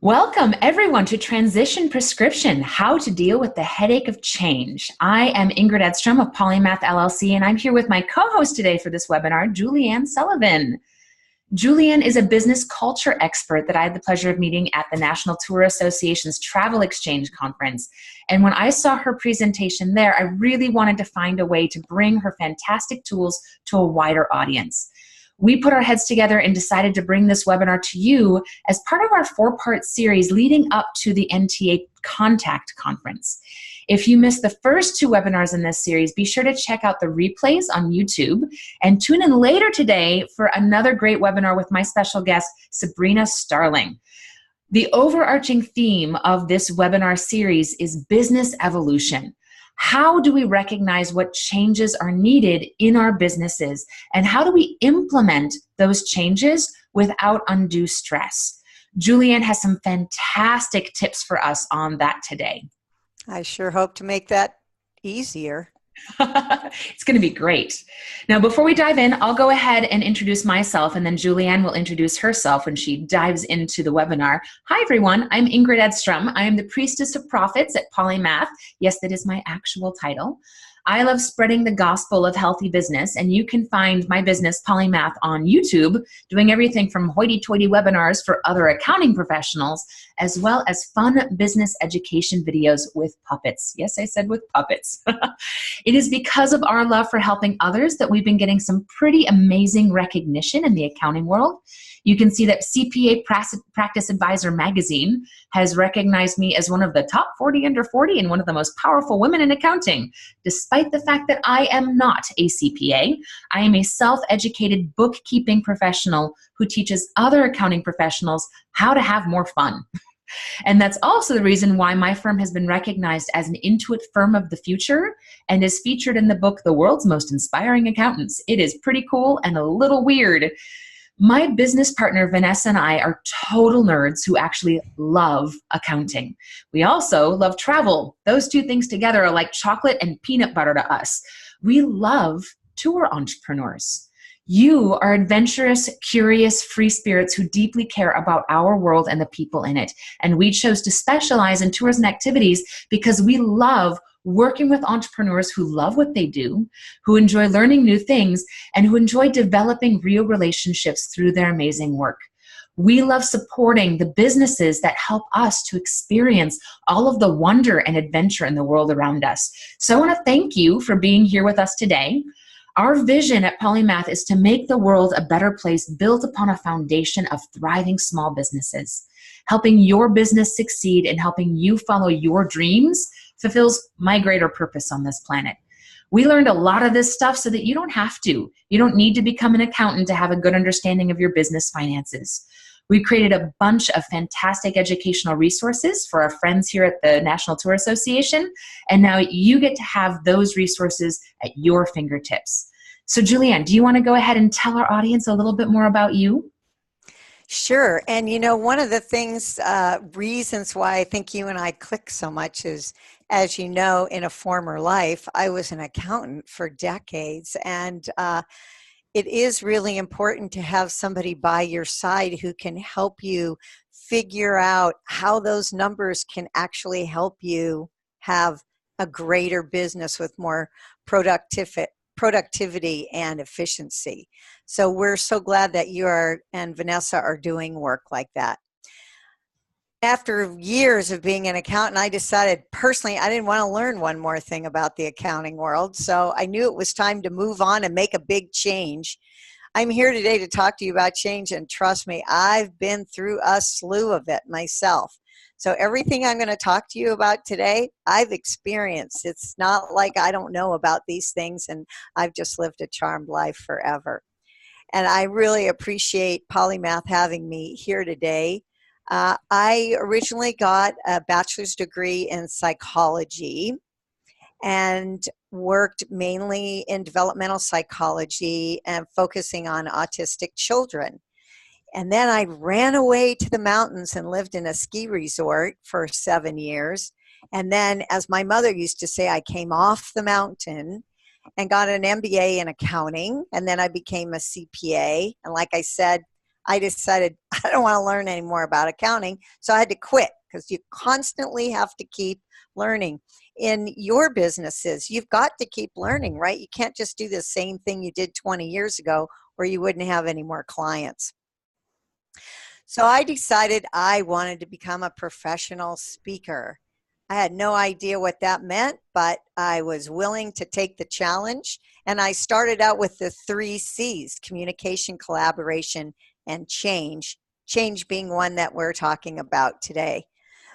Welcome, everyone, to Transition Prescription, How to Deal with the Headache of Change. I am Ingrid Edstrom of Polymath LLC, and I'm here with my co-host today for this webinar, Julianne Sullivan. Julianne is a business culture expert that I had the pleasure of meeting at the National Tour Association's Travel Exchange Conference. And when I saw her presentation there, I really wanted to find a way to bring her fantastic tools to a wider audience. We put our heads together and decided to bring this webinar to you as part of our four-part series leading up to the NTA Contact Conference. If you missed the first two webinars in this series, be sure to check out the replays on YouTube and tune in later today for another great webinar with my special guest, Sabrina Starling. The overarching theme of this webinar series is business evolution. How do we recognize what changes are needed in our businesses, and how do we implement those changes without undue stress? Julianne has some fantastic tips for us on that today. I sure hope to make that easier. It's going to be great. Now, before we dive in, I'll go ahead and introduce myself, and then Julianne will introduce herself when she dives into the webinar. Hi, everyone. I'm Ingrid Edstrom. I am the Priestess of Profits at Polymath. Yes, that is my actual title. I love spreading the gospel of healthy business, and you can find my business, Polymath, on YouTube, doing everything from hoity-toity webinars for other accounting professionals, as well as fun business education videos with puppets. Yes, I said with puppets. It is because of our love for helping others that we've been getting some pretty amazing recognition in the accounting world. You can see that CPA Practice Advisor magazine has recognized me as one of the top 40 under 40 and one of the most powerful women in accounting. Despite the fact that I am not a CPA, I am a self-educated bookkeeping professional who teaches other accounting professionals how to have more fun. And that's also the reason why my firm has been recognized as an Intuit firm of the future and is featured in the book, The World's Most Inspiring Accountants. It is pretty cool and a little weird. My business partner, Vanessa, and I are total nerds who actually love accounting. We also love travel. Those two things together are like chocolate and peanut butter to us. We love tour entrepreneurs. You are adventurous, curious, free spirits who deeply care about our world and the people in it. And we chose to specialize in tours and activities because we love working with entrepreneurs who love what they do, who enjoy learning new things, and who enjoy developing real relationships through their amazing work. We love supporting the businesses that help us to experience all of the wonder and adventure in the world around us. So I want to thank you for being here with us today. Our vision at Polymath is to make the world a better place built upon a foundation of thriving small businesses. Helping your business succeed and helping you follow your dreams fulfills my greater purpose on this planet. We learned a lot of this stuff so that you don't have to. You don't need to become an accountant to have a good understanding of your business finances. We created a bunch of fantastic educational resources for our friends here at the National Tour Association, and now you get to have those resources at your fingertips. So Julianne, do you want to go ahead and tell our audience a little bit more about you? Sure. And one of the things, reasons why I think you and I click so much is, as you know, in a former life, I was an accountant for decades. And it is really important to have somebody by your side who can help you figure out how those numbers can actually help you have a greater business with more productivity and efficiency. So we're so glad that you and Vanessa are doing work like that. After years of being an accountant, I decided personally I didn't want to learn one more thing about the accounting world. So I knew it was time to move on and make a big change. I'm here today to talk to you about change, and trust me, I've been through a slew of it myself. So everything I'm going to talk to you about today, I've experienced. It's not like I don't know about these things and I've just lived a charmed life forever. And I really appreciate Polymath having me here today. I originally got a bachelor's degree in psychology and worked mainly in developmental psychology and focusing on autistic children. And then I ran away to the mountains and lived in a ski resort for 7 years. And then, as my mother used to say, I came off the mountain and got an MBA in accounting. And then I became a CPA. And like I said, I decided I don't want to learn any more about accounting. So I had to quit because you constantly have to keep learning. In your businesses, you've got to keep learning, right? You can't just do the same thing you did 20 years ago or you wouldn't have any more clients. So I decided I wanted to become a professional speaker. I had no idea what that meant, but I was willing to take the challenge. And I started out with the 3 C's: communication, collaboration, and change. Change being one that we're talking about today.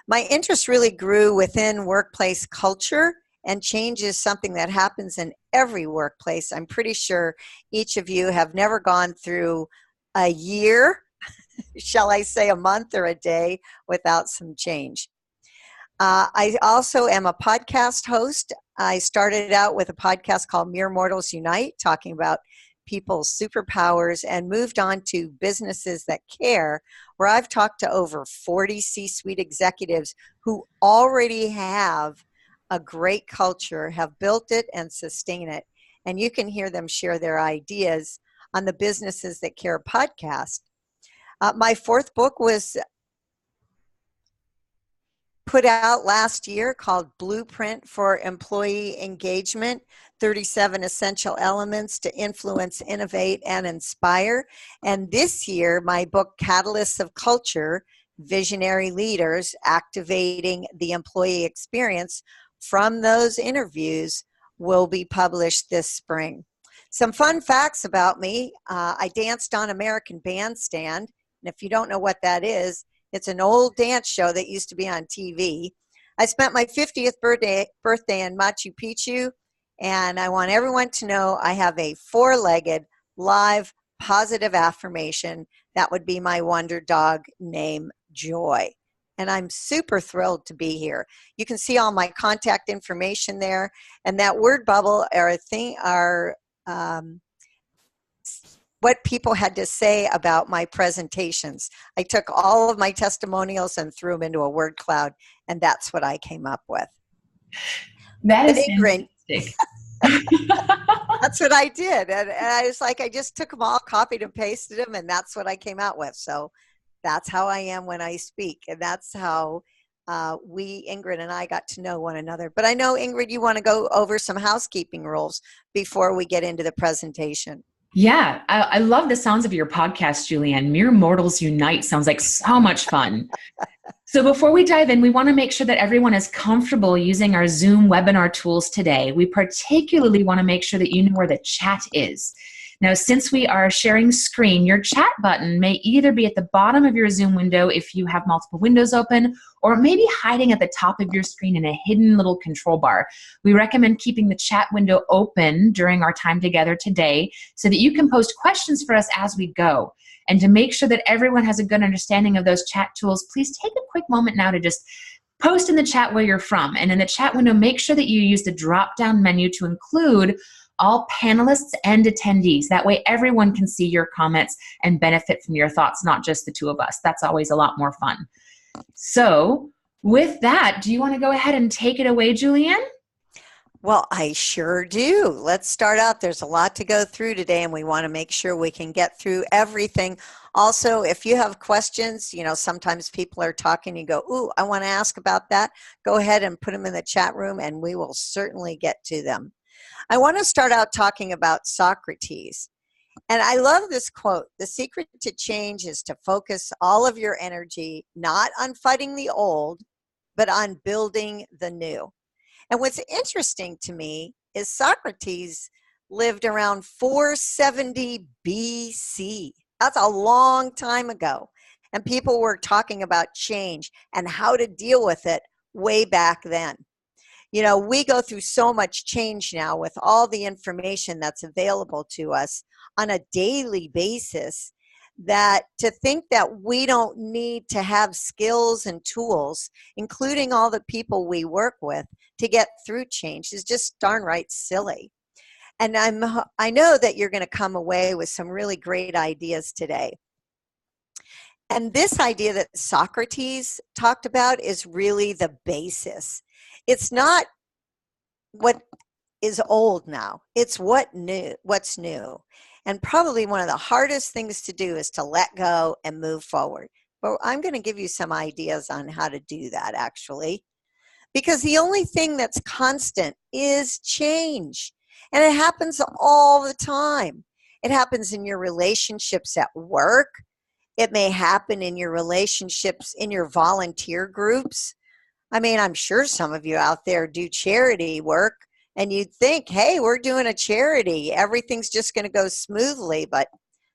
My interest really grew within workplace culture, and change is something that happens in every workplace. I'm pretty sure each of you have never gone through a year, shall I say a month or a day, without some change. I also am a podcast host. I started out with a podcast called Mere Mortals Unite, talking about people's superpowers, and moved on to Businesses That Care, where I've talked to over 40 C-suite executives who already have a great culture, have built it and sustain it. And you can hear them share their ideas on the Businesses That Care podcast. My 4th book was put out last year called Blueprint for Employee Engagement, 37 Essential Elements to Influence, Innovate, and Inspire. And this year, my book, Catalysts of Culture, Visionary Leaders Activating the Employee Experience, from those interviews, will be published this spring. Some fun facts about me. I danced on American Bandstand. And if you don't know what that is, it's an old dance show that used to be on TV. I spent my 50th birthday in Machu Picchu, and I want everyone to know I have a 4-legged live positive affirmation. That would be my wonder dog named Joy. And I'm super thrilled to be here. You can see all my contact information there, and that word bubble are what people had to say about my presentations. I took all of my testimonials and threw them into a word cloud, and that's what I came up with. That is fantastic. That's what I did. And I was like, I just took them all, copied and pasted them, and that's what I came out with. So that's how I am when I speak. And that's how Ingrid and I, got to know one another. But I know, Ingrid, you want to go over some housekeeping rules before we get into the presentation. Yeah, I love the sounds of your podcast, Julianne. Mere Mortals Unite sounds like so much fun. So before we dive in, we want to make sure that everyone is comfortable using our Zoom webinar tools today. We particularly want to make sure that you know where the chat is. Now, since we are sharing screen, your chat button may either be at the bottom of your Zoom window if you have multiple windows open, or maybe hiding at the top of your screen in a hidden little control bar. We recommend keeping the chat window open during our time together today so that you can post questions for us as we go. And to make sure that everyone has a good understanding of those chat tools, please take a quick moment now to just post in the chat where you're from. And in the chat window, make sure that you use the drop-down menu to include all panelists and attendees. That way everyone can see your comments and benefit from your thoughts, not just the two of us. That's always a lot more fun. So with that, do you want to go ahead and take it away, Julianne? Well, I sure do. Let's start out. There's a lot to go through today, and we want to make sure we can get through everything. Also, if you have questions, sometimes people are talking, you go, ooh, I want to ask about that. Go ahead and put them in the chat room, and we will certainly get to them. I want to start out talking about Socrates. And I love this quote: the secret to change is to focus all of your energy not on fighting the old, but on building the new. And what's interesting to me is Socrates lived around 470 BC. That's a long time ago. And people were talking about change and how to deal with it way back then. We go through so much change now with all the information that's available to us on a daily basis, that to think that we don't need to have skills and tools, including all the people we work with, to get through change is just darn right silly. And I know that you're going to come away with some really great ideas today. And this idea that Socrates talked about is really the basis. It's not what is old now. It's what's new. And probably one of the hardest things to do is to let go and move forward. But I'm going to give you some ideas on how to do that, actually. Because the only thing that's constant is change. And it happens all the time. It happens in your relationships at work. It may happen in your relationships in your volunteer groups. I mean, I'm sure some of you out there do charity work, and you'd think, hey, we're doing a charity. Everything's just going to go smoothly. But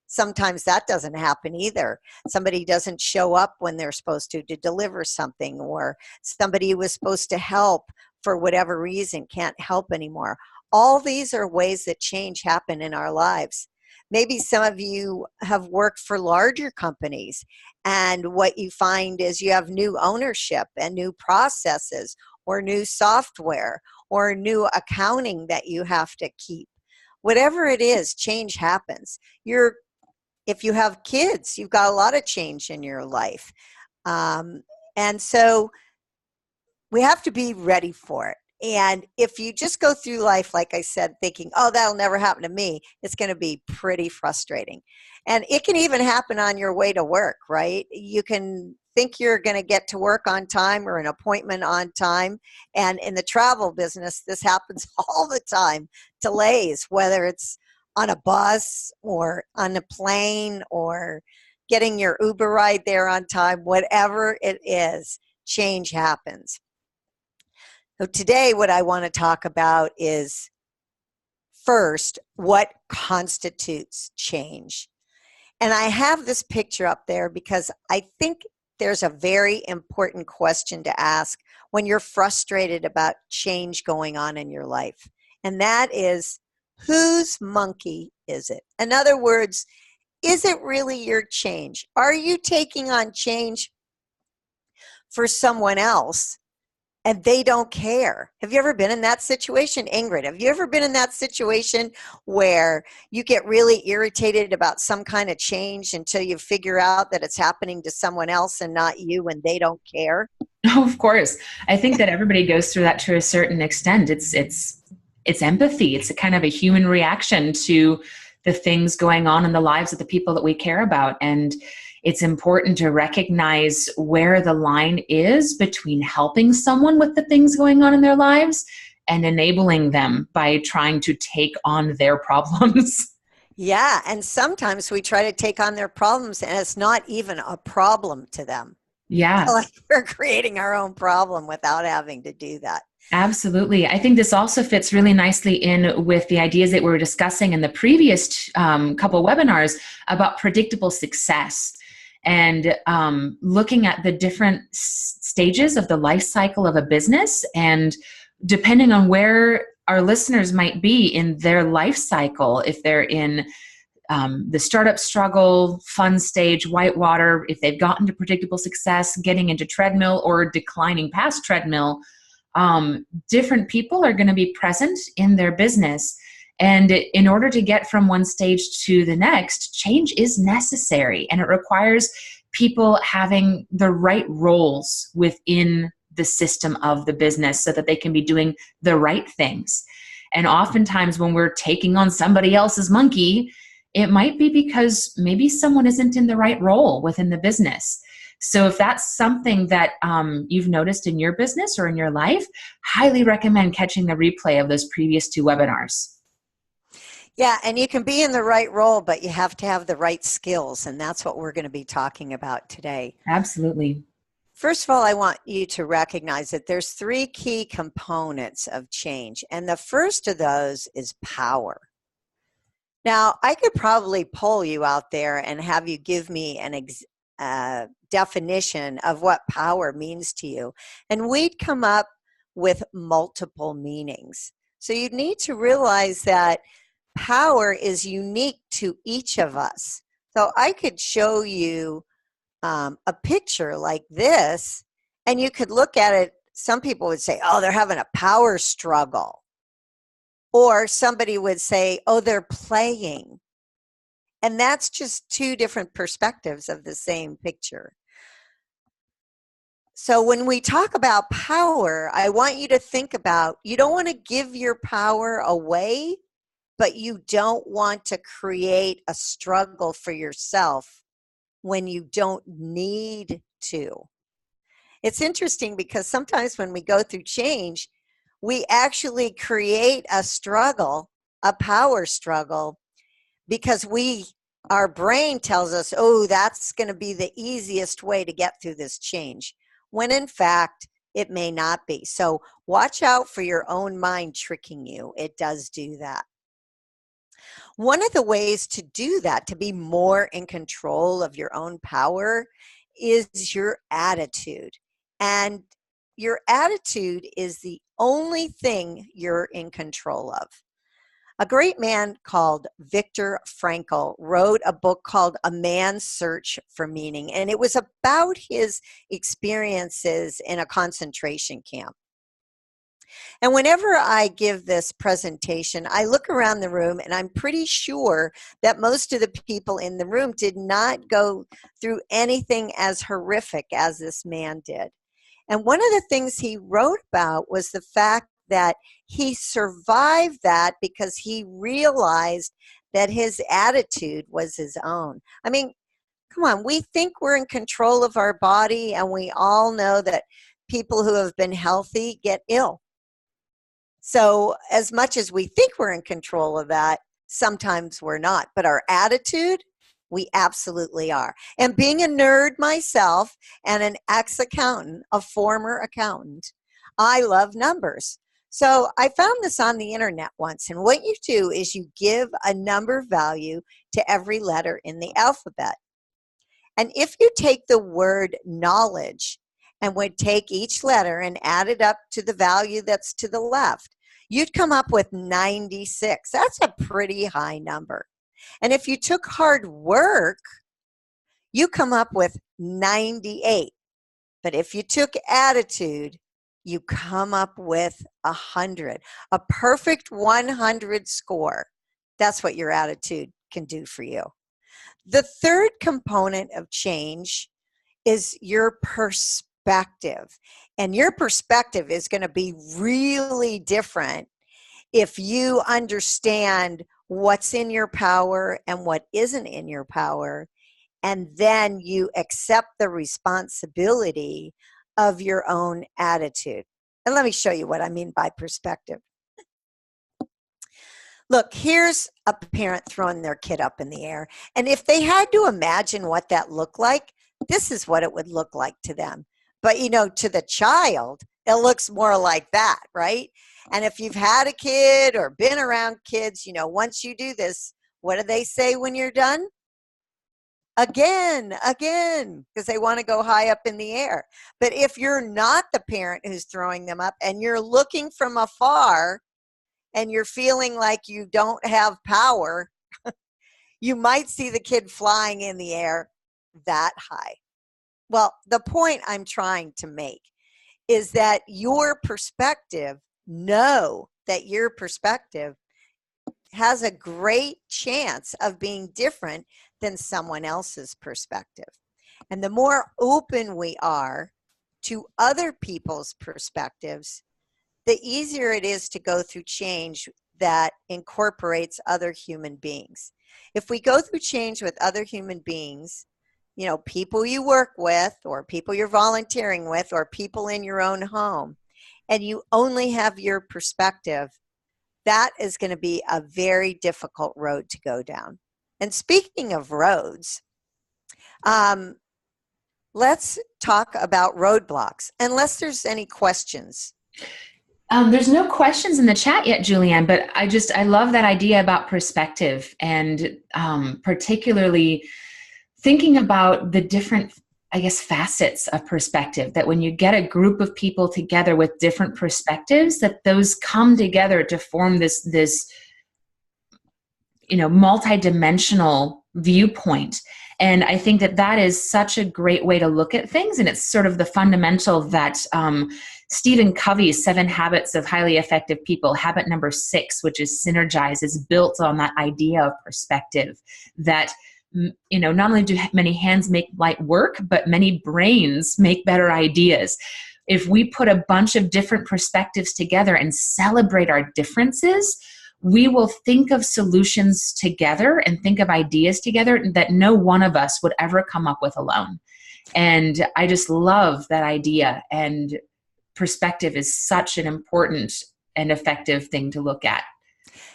sometimes that doesn't happen either. Somebody doesn't show up when they're supposed to deliver something, or somebody who was supposed to help for whatever reason can't help anymore. All these are ways that change happen in our lives. Maybe some of you have worked for larger companies, and what you find is you have new ownership and new processes or new software or new accounting that you have to keep. Whatever it is, change happens. If you have kids, you've got a lot of change in your life. And so we have to be ready for it. And if you just go through life, like I said, thinking, oh, that'll never happen to me, it's going to be pretty frustrating. And it can even happen on your way to work, right? You can think you're going to get to work on time or an appointment on time. And in the travel business, this happens all the time. Delays, whether it's on a bus or on a plane or getting your Uber ride there on time, whatever it is, change happens. So today what I want to talk about is, first, what constitutes change. And I have this picture up there because I think there's a very important question to ask when you're frustrated about change going on in your life. And that is, whose monkey is it? In other words, is it really your change? Are you taking on change for someone else and they don't care? Have you ever been in that situation? Ingrid, have you ever been in that situation where you get really irritated about some kind of change until you figure out that it's happening to someone else and not you, and they don't care? Oh, of course. I think that everybody goes through that to a certain extent. It's empathy. It's a kind of a human reaction to the things going on in the lives of the people that we care about. And it's important to recognize where the line is between helping someone with the things going on in their lives and enabling them by trying to take on their problems. Yeah, and sometimes we try to take on their problems and it's not even a problem to them. Yeah. Like we're creating our own problem without having to do that. Absolutely. I think this also fits really nicely in with the ideas that we were discussing in the previous couple webinars about predictable success and looking at the different stages of the life cycle of a business. And depending on where our listeners might be in their life cycle, if they're in the startup struggle, fun stage, whitewater, if they've gotten to predictable success, getting into treadmill or declining past treadmill, different people are going to be present in their business. And in order to get from one stage to the next, change is necessary. And it requires people having the right roles within the system of the business so that they can be doing the right things. And oftentimes when we're taking on somebody else's monkey, it might be because maybe someone isn't in the right role within the business. So if that's something that you've noticed in your business or in your life, highly recommend catching the replay of those previous two webinars. Yeah, and you can be in the right role, but you have to have the right skills, and that's what we're going to be talking about today. Absolutely. First of all, I want you to recognize that there's three key components of change, and the first of those is power. Now, I could probably poll you out there and have you give me an definition of what power means to you, and we'd come up with multiple meanings. So you need to realize that power is unique to each of us. So I could show you a picture like this, and you could look at it. Some people would say, oh, they're having a power struggle. Or somebody would say, oh, they're playing. And that's just two different perspectives of the same picture. So when we talk about power, I want you to think about, you don't want to give your power away, but you don't want to create a struggle for yourself when you don't need to. It's interesting because sometimes when we go through change, we actually create a struggle, a power struggle, because our brain tells us, oh, that's going to be the easiest way to get through this change, when in fact, it may not be. So watch out for your own mind tricking you. It does do that. One of the ways to do that, to be more in control of your own power, is your attitude. And your attitude is the only thing you're in control of. A great man called Viktor Frankl wrote a book called A Man's Search for Meaning, and it was about his experiences in a concentration camp. And whenever I give this presentation, I look around the room and I'm pretty sure that most of the people in the room did not go through anything as horrific as this man did. And one of the things he wrote about was the fact that he survived that because he realized that his attitude was his own. I mean, come on, we think we're in control of our body, and we all know that people who have been healthy get ill. So as much as we think we're in control of that, sometimes we're not. But our attitude, we absolutely are. And being a nerd myself and an ex-accountant, a former accountant, I love numbers. So I found this on the internet once, and what you do is you give a number value to every letter in the alphabet. And if you take the word knowledge and would take each letter and add it up to the value that's to the left, you'd come up with 96. That's a pretty high number. And if you took hard work, you come up with 98. But if you took attitude, you come up with 100. A perfect 100 score. That's what your attitude can do for you. The third component of change is your perspective. And your perspective is going to be really different if you understand what's in your power and what isn't in your power, and then you accept the responsibility of your own attitude. And let me show you what I mean by perspective. Look, here's a parent throwing their kid up in the air. And if they had to imagine what that looked like, this is what it would look like to them. But, to the child, it looks more like that, right? And if you've had a kid or been around kids, once you do this, what do they say when you're done? Again, because they want to go high up in the air. But if you're not the parent who's throwing them up and you're looking from afar and you're feeling like you don't have power, you might see the kid flying in the air that high. Well, the point I'm trying to make is that your perspective, know that your perspective has a great chance of being different than someone else's perspective. And the more open we are to other people's perspectives, the easier it is to go through change that incorporates other human beings. If we go through change with other human beings, people you work with or people you're volunteering with or people in your own home, and you only have your perspective, that is going to be a very difficult road to go down. And speaking of roads, let's talk about roadblocks, unless there's any questions. There's no questions in the chat yet, Julianne, but I love that idea about perspective, and particularly thinking about the different, facets of perspective, that when you get a group of people together with different perspectives, that those come together to form this multidimensional viewpoint. And I think that is such a great way to look at things. And it's sort of the fundamental that Stephen Covey's 7 Habits of Highly Effective People, habit number 6, which is synergize, is built on that idea of perspective, that not only do many hands make light work, but many brains make better ideas. If we put a bunch of different perspectives together and celebrate our differences, we will think of solutions together and think of ideas together that no one of us would ever come up with alone. And I just love that idea. And perspective is such an important and effective thing to look at.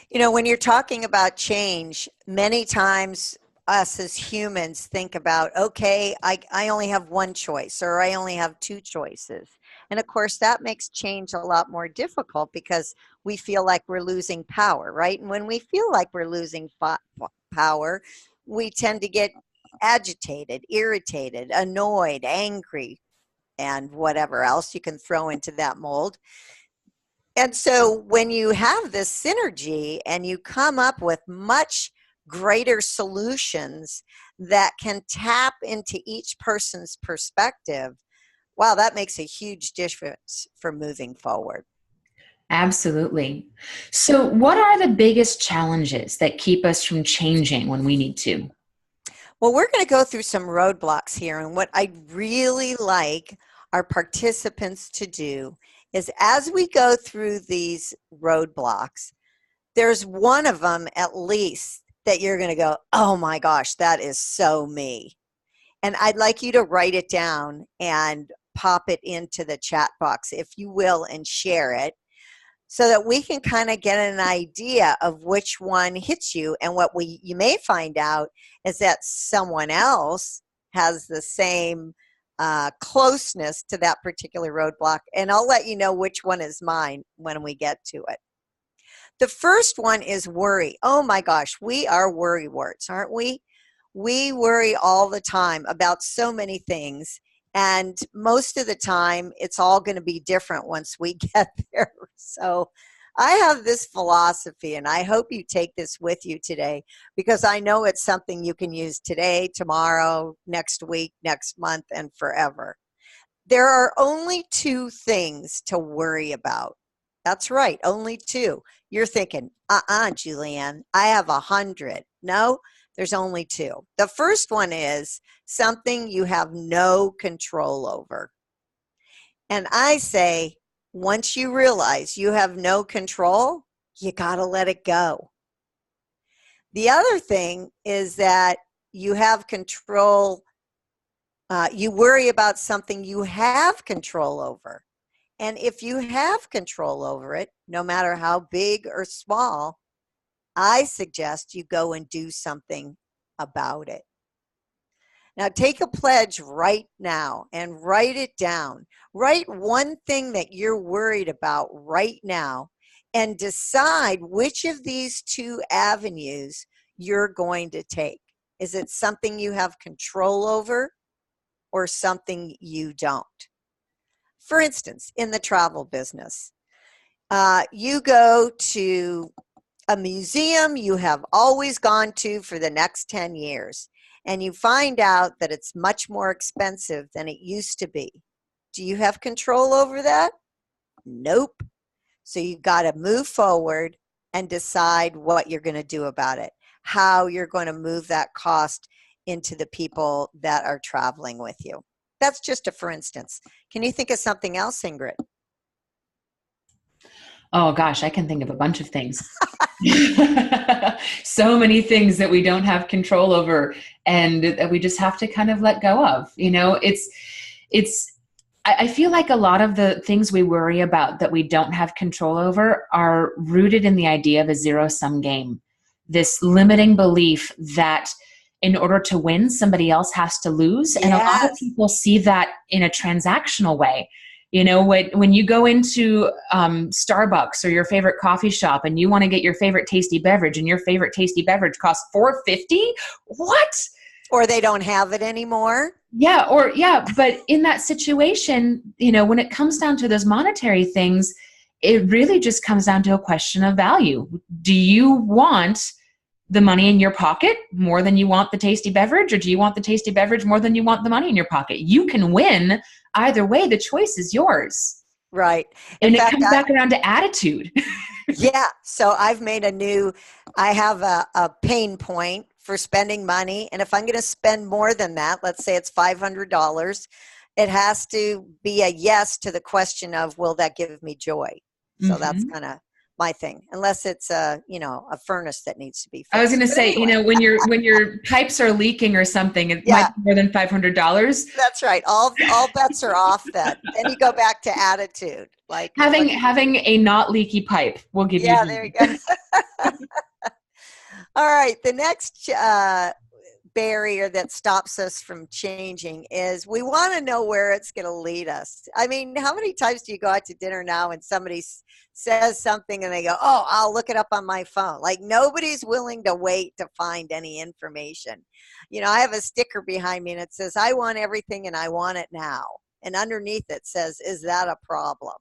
You know, when you're talking about change, many times us as humans think about, okay, I only have one choice, or I only have two choices. And of course, that makes change a lot more difficult because we feel like we're losing power, right? And when we feel like we're losing power, we tend to get agitated, irritated, annoyed, angry, and whatever else you can throw into that mold. And so when you have this synergy and you come up with much greater solutions that can tap into each person's perspective, wow, that makes a huge difference for moving forward. Absolutely. So what are the biggest challenges that keep us from changing when we need to? Well, we're going to go through some roadblocks here. And what I really like our participants to do is, as we go through these roadblocks, there's one of them at least that you're going to go, oh my gosh, that is so me. And I'd like you to write it down and pop it into the chat box, if you will, and share it, so that we can kind of get an idea of which one hits you. And what you may find out is that someone else has the same closeness to that particular roadblock. And I'll let you know which one is mine when we get to it. The first one is worry. Oh my gosh, we are worrywarts, aren't we? We worry all the time about so many things. And most of the time, it's all going to be different once we get there. So I have this philosophy, and I hope you take this with you today, because I know it's something you can use today, tomorrow, next week, next month, and forever. There are only two things to worry about. That's right, only two. You're thinking, Julianne, I have 100. No, there's only two. The first one is something you have no control over. And I say, once you realize you have no control, you got to let it go. The other thing is that you have control. You worry about something you have control over. And if you have control over it, no matter how big or small, I suggest you go and do something about it. Now take a pledge right now and write it down. Write one thing that you're worried about right now and decide which of these two avenues you're going to take. Is it something you have control over or something you don't? For instance, in the travel business, you go to a museum you have always gone to for the next 10 years, and you find out that it's much more expensive than it used to be. Do you have control over that? Nope. So you've got to move forward and decide what you're going to do about it, how you're going to move that cost into the people that are traveling with you. That's just a for instance. Can you think of something else, Ingrid? Oh gosh, I can think of a bunch of things. So many things that we don't have control over and that we just have to kind of let go of. You know, I feel like a lot of the things we worry about that we don't have control over are rooted in the idea of a zero-sum game. This limiting belief that in order to win, somebody else has to lose. Yes. And a lot of people see that in a transactional way. You know, when you go into Starbucks or your favorite coffee shop and you want to get your favorite tasty beverage, and your favorite tasty beverage costs $4.50, what? Or they don't have it anymore. Yeah, but in that situation, you know, when it comes down to those monetary things, it really just comes down to a question of value. Do you want the money in your pocket more than you want the tasty beverage, or do you want the tasty beverage more than you want the money in your pocket? You can win either way. The choice is yours. Right. And it comes back around to attitude. Yeah. So I've made I have a pain point for spending money. And if I'm going to spend more than that, let's say it's $500, it has to be a yes to the question of, will that give me joy? So that's kind of my thing, unless it's a furnace that needs to be fixed. I was going to But say, anyway. when your pipes are leaking or something, it Yeah. might be more than $500. That's right. All bets are off then. Then you go back to attitude. Like Having a not leaky pipe will give you. Yeah, there you go. All right. The next barrier that stops us from changing is we want to know where it's going to lead us. I mean, how many times do you go out to dinner now and somebody says something and they go, oh, I'll look it up on my phone. Like nobody's willing to wait to find any information. I have a sticker behind me and it says, I want everything and I want it now. And underneath it says, is that a problem?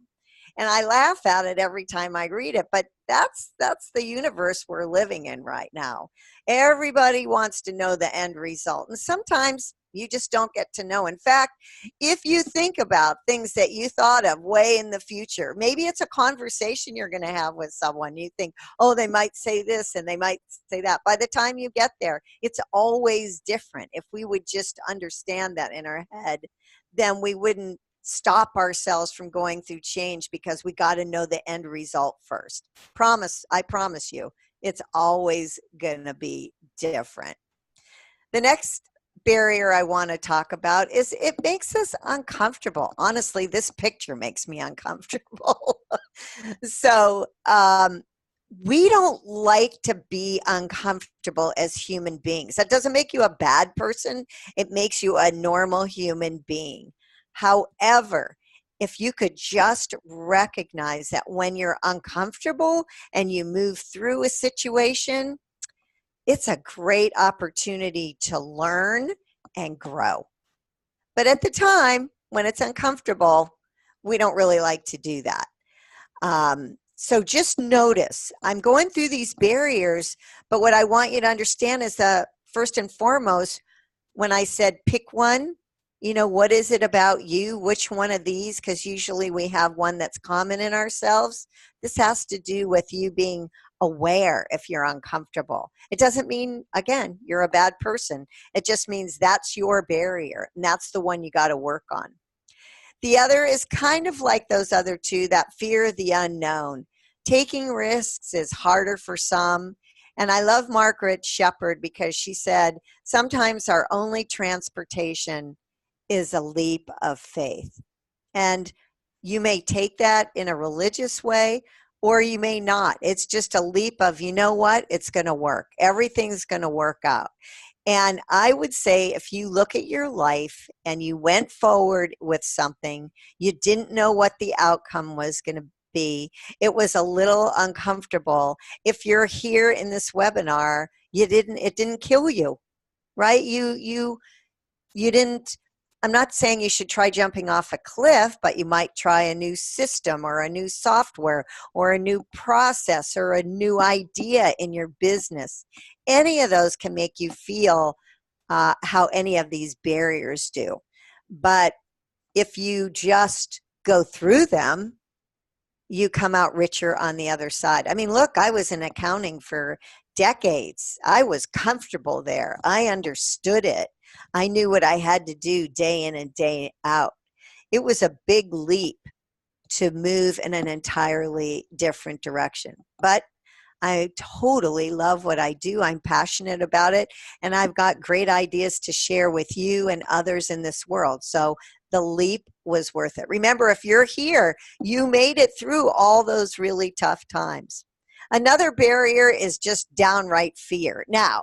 And I laugh at it every time I read it, but that's the universe we're living in right now. Everybody wants to know the end result. And sometimes you just don't get to know. In fact, if you think about things that you thought of way in the future, maybe it's a conversation you're going to have with someone. You think, oh, they might say this and they might say that. By the time you get there, it's always different. If we would just understand that in our head, then we wouldn't stop ourselves from going through change because we got to know the end result first. I promise you, it's always going to be different. The next barrier I want to talk about is it makes us uncomfortable. Honestly, this picture makes me uncomfortable. So we don't like to be uncomfortable as human beings. That doesn't make you a bad person. It makes you a normal human being. However, if you could just recognize that when you're uncomfortable and you move through a situation, it's a great opportunity to learn and grow. But at the time, when it's uncomfortable, we don't really like to do that. So just notice, I'm going through these barriers, but what I want you to understand is that first and foremost, when I said pick one, what is it about you? Which one of these? Because usually we have one that's common in ourselves. This has to do with you being aware if you're uncomfortable. It doesn't mean, again, you're a bad person. It just means that's your barrier, and that's the one you got to work on. The other is kind of like those other two, that fear of the unknown. Taking risks is harder for some. And I love Margaret Shepard because she said, sometimes our only transportation is a leap of faith. And you may take that in a religious way, or you may not. It's just a leap of, you know what? It's going to work. Everything's going to work out. And I would say if you look at your life and you went forward with something, you didn't know what the outcome was going to be. It was a little uncomfortable. If you're here in this webinar, it didn't kill you, right? You didn't. I'm not saying you should try jumping off a cliff, but you might try a new system or a new software or a new process or a new idea in your business. Any of those can make you feel how any of these barriers do. But if you just go through them, you come out richer on the other side. I mean, look, I was in accounting for decades. I was comfortable there. I understood it. I knew what I had to do day in and day out. It was a big leap to move in an entirely different direction. But I totally love what I do. I'm passionate about it, and I've got great ideas to share with you and others in this world. So the leap was worth it. Remember, if you're here, you made it through all those really tough times. Another barrier is just downright fear. Now,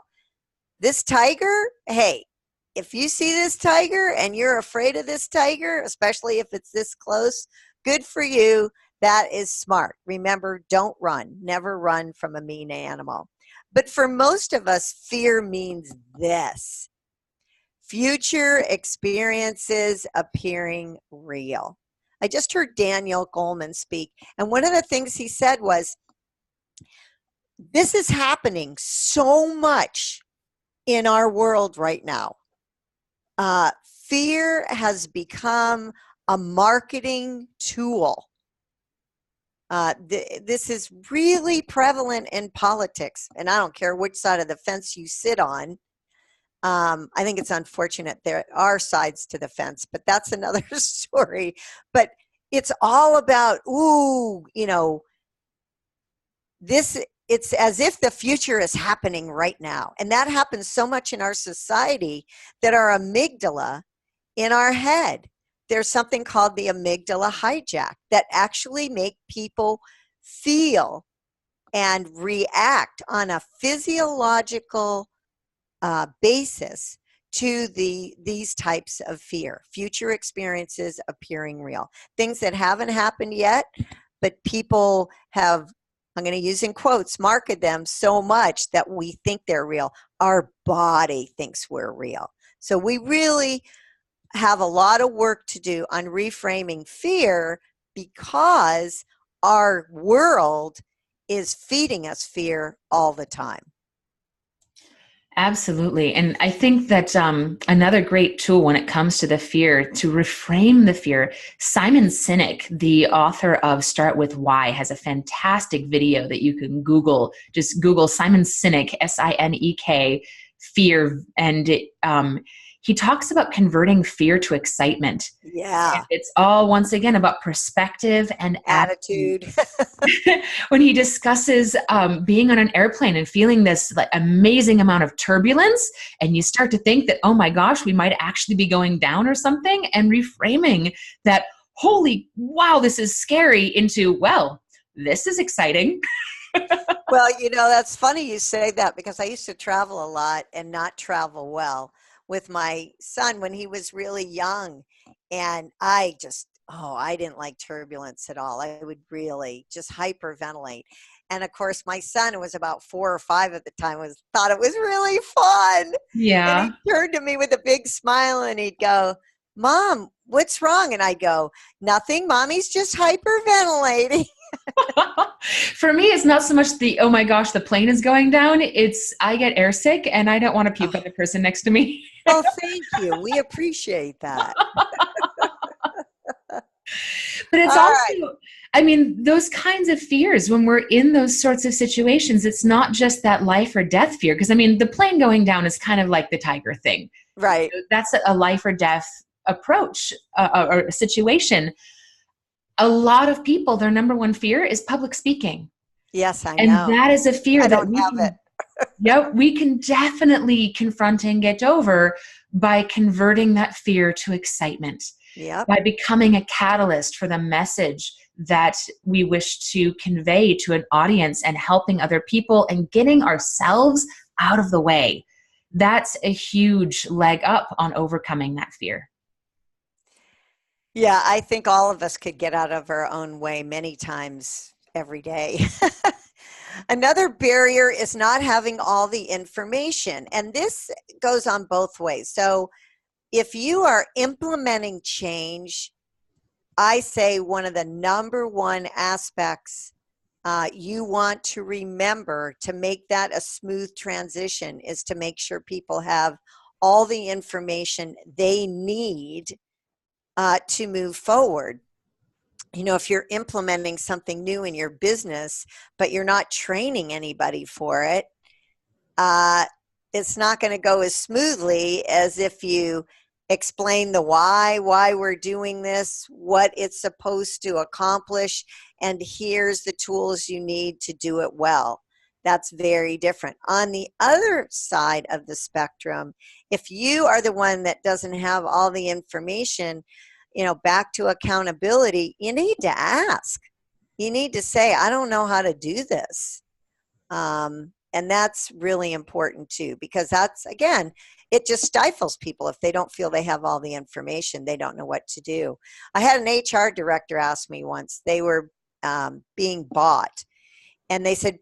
this tiger, hey, if you see this tiger and you're afraid of this tiger, especially if it's this close, good for you. That is smart. Remember, don't run. Never run from a mean animal. But for most of us, fear means this: future experiences appearing real. I just heard Daniel Goleman speak, and one of the things he said was, this is happening so much in our world right now. Fear has become a marketing tool. This is really prevalent in politics, and I don't care which side of the fence you sit on. I think it's unfortunate there are sides to the fence, but that's another story. But it's all about, it's as if the future is happening right now. And that happens so much in our society that our amygdala in our head, there's something called the amygdala hijack that actually make people feel and react on a physiological basis to these types of fear, future experiences appearing real, things that haven't happened yet, but people have, I'm going to use in quotes, market them so much that we think they're real. Our body thinks we're real. So we really have a lot of work to do on reframing fear because our world is feeding us fear all the time. Absolutely. And I think that another great tool when it comes to the fear, to reframe the fear, Simon Sinek, the author of Start With Why, has a fantastic video that you can Google. Just Google Simon Sinek, Sinek, fear. And he talks about converting fear to excitement. Yeah. And it's all, once again, about perspective and attitude. When he discusses being on an airplane and feeling this like amazing amount of turbulence, and you start to think that, oh my gosh, we might actually be going down or something, and reframing that, holy wow, this is scary, into, well, this is exciting. Well, that's funny you say that, because I used to travel a lot and not travel well with my son when he was really young. And I didn't like turbulence at all. I would really just hyperventilate. And of course, my son, who was about 4 or 5 at the time, thought it was really fun. Yeah. And he turned to me with a big smile and he'd go, "Mom, what's wrong?" And I go, "Nothing, Mommy's just hyperventilating." For me, it's not so much the, oh my gosh, the plane is going down. It's, I get airsick and I don't want to puke on the person next to me. Oh, thank you. We appreciate that. But it's All also, right. I mean, those kinds of fears, when we're in those sorts of situations, it's not just that life or death fear. Because I mean, the plane going down is kind of like the tiger thing. Right. That's a life or death approach or a situation. A lot of people, their number one fear is public speaking. Yes, I know. And that is a fear that we have it. We can definitely confront and get over by converting that fear to excitement. Yep. By becoming a catalyst for the message that we wish to convey to an audience, and helping other people and getting ourselves out of the way. That's a huge leg up on overcoming that fear. Yeah, I think all of us could get out of our own way many times every day. Another barrier is not having all the information. And this goes on both ways. So if you are implementing change, I say one of the number one aspects you want to remember to make that a smooth transition is to make sure people have all the information they need to move forward. If you're implementing something new in your business, but you're not training anybody for it, it's not going to go as smoothly as if you explain the why we're doing this, what it's supposed to accomplish, and here's the tools you need to do it well. That's very different. On the other side of the spectrum, if you are the one that doesn't have all the information, back to accountability, you need to ask. You need to say, I don't know how to do this. And that's really important too, because that's, again, it just stifles people. If they don't feel they have all the information, they don't know what to do. I had an HR director ask me once, they were being bought, and they said,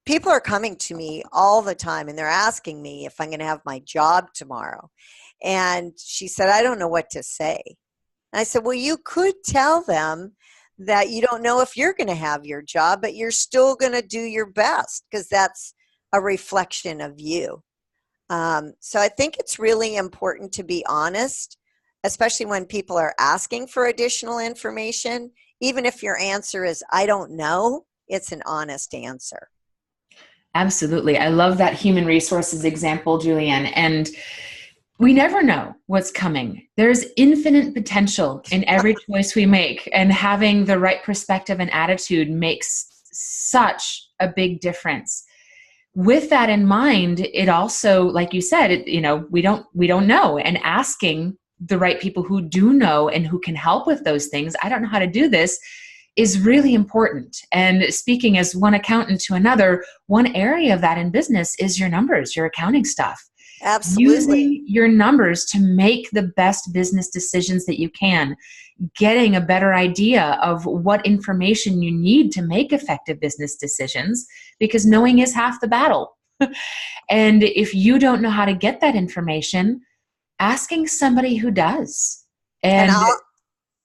people are coming to me all the time and they're asking me if I'm going to have my job tomorrow. And she said, I don't know what to say. And I said, well, you could tell them that you don't know if you're going to have your job, but you're still going to do your best, because that's a reflection of you. So I think it's really important to be honest, especially when people are asking for additional information. Even if your answer is, I don't know, it's an honest answer. Absolutely. I love that human resources example, Julianne. And we never know what's coming. There's infinite potential in every choice we make, and having the right perspective and attitude makes such a big difference. With that in mind, it also, like you said, we don't know, and asking the right people who do know and who can help with those things, I don't know how to do this, is really important. And speaking as one accountant to another, one area of that in business is your numbers, your accounting stuff. Absolutely. Using your numbers to make the best business decisions that you can, getting a better idea of what information you need to make effective business decisions, because knowing is half the battle. And if you don't know how to get that information, asking somebody who does. And And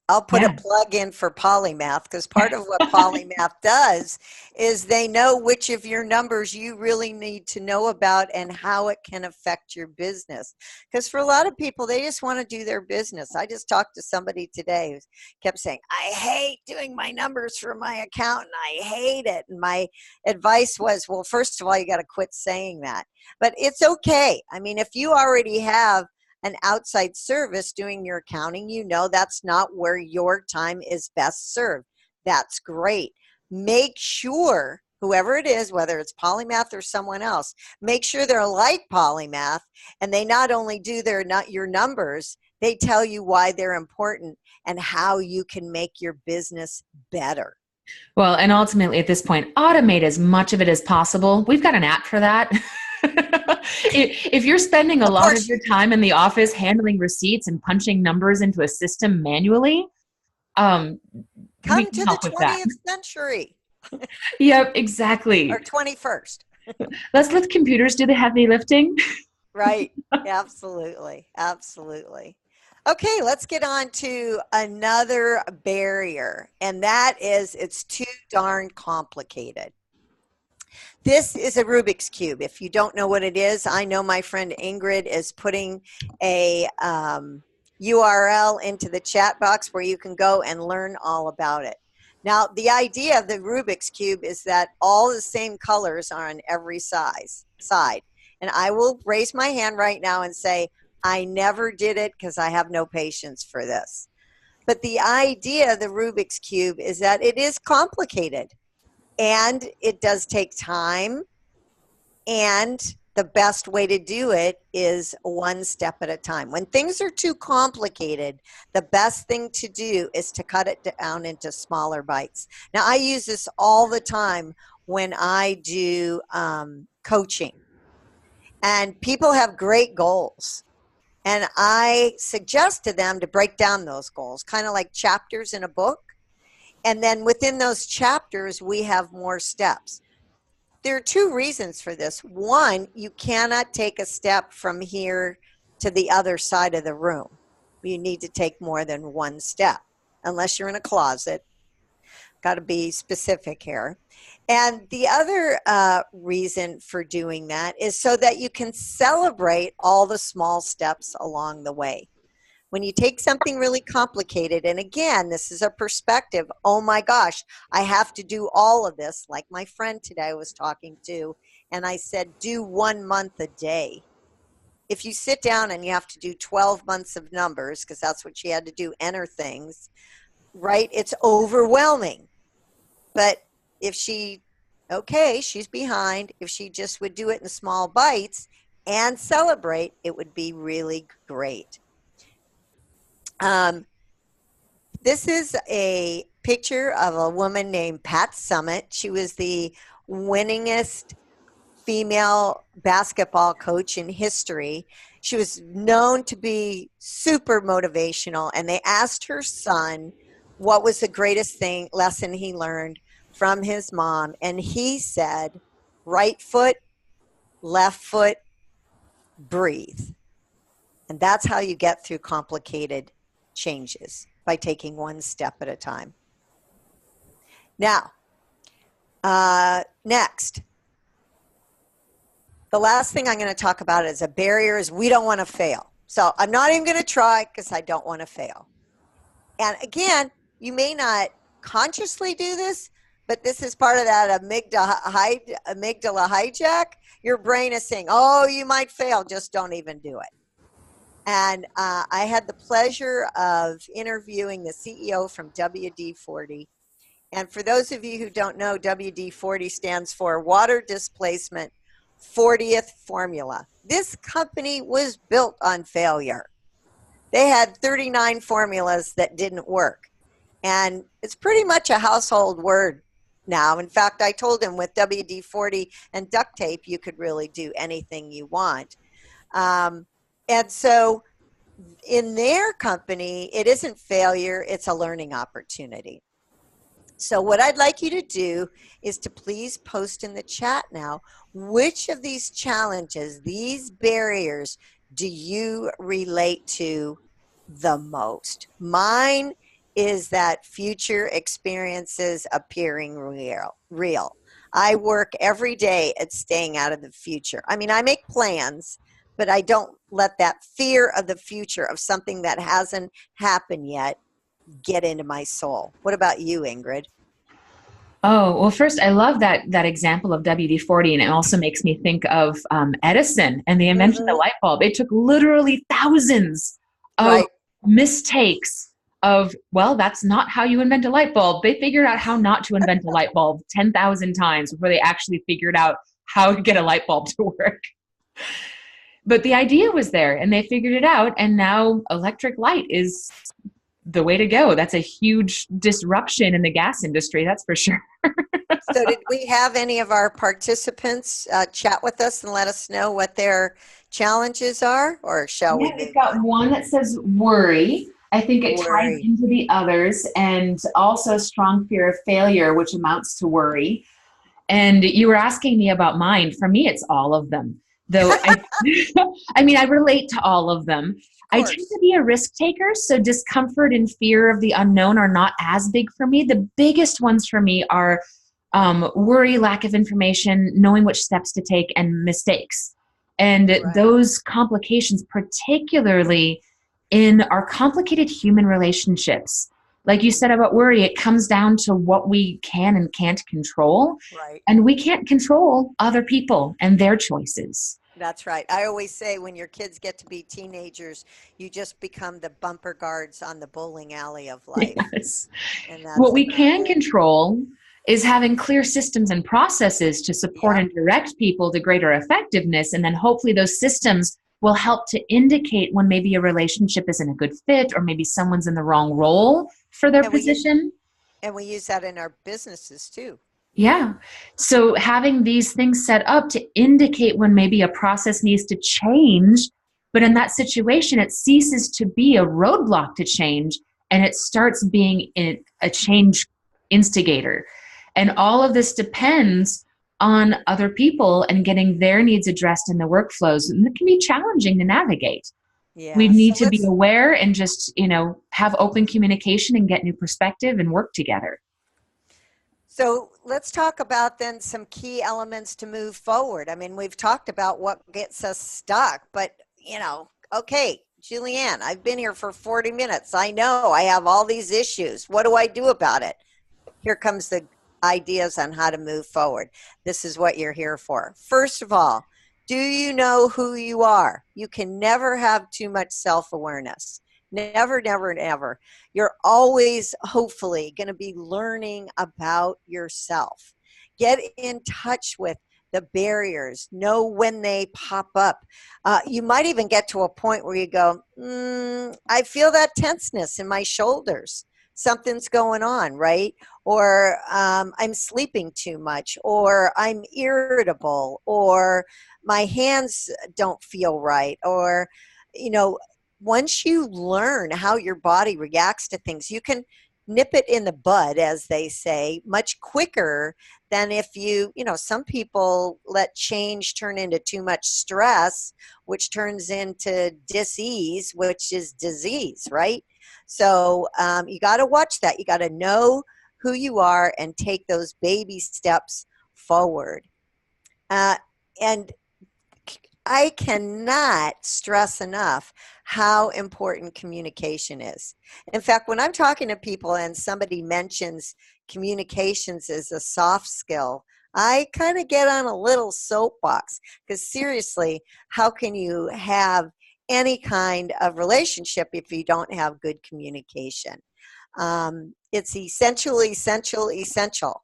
I'll put yeah. a plug in for Polymath, because part of what Polymath does is they know which of your numbers you really need to know about and how it can affect your business. Because for a lot of people, they just want to do their business. I just talked to somebody today who kept saying, I hate doing my numbers for my accountant. I hate it. And my advice was, well, first of all, you got to quit saying that. But it's okay. I mean, if you already have an outside service doing your accounting, you know that's not where your time is best served. That's great. Make sure, whoever it is, whether it's Polymath or someone else, make sure they're like Polymath, and they not only do your numbers, they tell you why they're important and how you can make your business better. Well, and ultimately at this point, automate as much of it as possible. We've got an app for that. If you're spending a lot of your time in the office handling receipts and punching numbers into a system manually, come to the 20th century. Yep, exactly. Or 21st. Let's let computers do the heavy lifting. Right. Absolutely. Absolutely. Okay, let's get on to another barrier, and that is it's too darn complicated. This is a Rubik's Cube. If you don't know what it is, I know my friend Ingrid is putting a URL into the chat box where you can go and learn all about it. Now, the idea of the Rubik's Cube is that all the same colors are on every side. And I will raise my hand right now and say, I never did it because I have no patience for this. But the idea of the Rubik's Cube is that it is complicated. And it does take time, and the best way to do it is one step at a time. When things are too complicated, the best thing to do is to cut it down into smaller bites. Now, I use this all the time when I do coaching, and people have great goals. And I suggest to them to break down those goals, kind of like chapters in a book. And then within those chapters, we have more steps. There are two reasons for this. One, you cannot take a step from here to the other side of the room. You need to take more than one step, unless you're in a closet. Got to be specific here. And the other reason for doing that is so that you can celebrate all the small steps along the way. When you take something really complicated, and again, this is a perspective, oh my gosh, I have to do all of this, like my friend today I was talking to, and I said, do 1 month a day. If you sit down and you have to do 12 months of numbers, because that's what she had to do, enter things, right? It's overwhelming. But if she's behind. If she just would do it in small bites and celebrate, it would be really great. This is a picture of a woman named Pat Summitt. She was the winningest female basketball coach in history. She was known to be super motivational, and they asked her son what was the greatest lesson he learned from his mom, and he said, right foot, left foot, breathe. And that's how you get through complicated changes, by taking one step at a time. Now, next, the last thing I'm going to talk about is a barrier is we don't want to fail. So I'm not even going to try because I don't want to fail. And again, you may not consciously do this, but this is part of that amygdala hijack. Your brain is saying, oh, you might fail, just don't even do it. And I had the pleasure of interviewing the CEO from WD-40, And for those of you who don't know, WD-40 stands for Water Displacement 40th Formula. This company was built on failure. They had 39 formulas that didn't work. And it's pretty much a household word now. In fact, I told him with WD-40 and duct tape, you could really do anything you want. And so in their company, it isn't failure, it's a learning opportunity. So what I'd like you to do is to please post in the chat now, which of these challenges, these barriers, do you relate to the most? Mine is that future experiences appearing real. I work every day at staying out of the future. I mean, I make plans, but I don't let that fear of the future of something that hasn't happened yet get into my soul. What about you, Ingrid? Oh, well, first, I love that example of WD-40, and it also makes me think of Edison and the invention of the light bulb. It took literally thousands of Right. mistakes of, well, that's not how you invent a light bulb. They figured out how not to invent a light bulb 10,000 times before they actually figured out how to get a light bulb to work. But the idea was there, and they figured it out, and now electric light is the way to go. That's a huge disruption in the gas industry, that's for sure. So did we have any of our participants chat with us and let us know what their challenges are, or shall we We've move got on? one that says worry. I think it ties Worry. into the others, and also strong fear of failure, which amounts to worry. And you were asking me about mine. For me, it's all of them. Though I mean, I relate to all of them. Of I tend course. to be a risk taker, so discomfort and fear of the unknown are not as big for me. The biggest ones for me are worry, lack of information, knowing which steps to take, and mistakes. And Right. those complications, particularly in our complicated human relationships. Like you said about worry, it comes down to what we can and can't control. Right. And we can't control other people and their choices. That's right. I always say when your kids get to be teenagers, you just become the bumper guards on the bowling alley of life. Yes. And What that's we about can it. control is having clear systems and processes to support Yep. and direct people to greater effectiveness. And then hopefully those systems will help to indicate when maybe a relationship isn't a good fit, or maybe someone's in the wrong role for their And we position. and we use that in our businesses too. Yeah. So having these things set up to indicate when maybe a process needs to change, but in that situation, it ceases to be a roadblock to change and it starts being a change instigator. And all of this depends on other people and getting their needs addressed in the workflows. And it can be challenging to navigate. We Yeah. need So to be let's aware and just, have open communication and get new perspective and work together. So let's talk about then some key elements to move forward. I mean, we've talked about what gets us stuck, but okay, Julianne, I've been here for 40 minutes. I know I have all these issues. What do I do about it? Here comes the ideas on how to move forward. This is what you're here for. First of all, do you know who you are? You can never have too much self-awareness. Never, never, never. You're always, hopefully, going to be learning about yourself. Get in touch with the barriers. Know when they pop up. You might even get to a point where you go, I feel that tenseness in my shoulders. Something's going on, right? Or I'm sleeping too much, or I'm irritable, or my hands don't feel right, or, once you learn how your body reacts to things, you can nip it in the bud, as they say, much quicker than if some people let change turn into too much stress, which turns into dis-ease, which is disease, right? So you got to watch that. You got to know who you are and take those baby steps forward. And I cannot stress enough how important communication is. In fact, when I'm talking to people and somebody mentions communications as a soft skill, I kind of get on a little soapbox, because seriously, how can you have any kind of relationship if you don't have good communication? It's essential, essential, essential.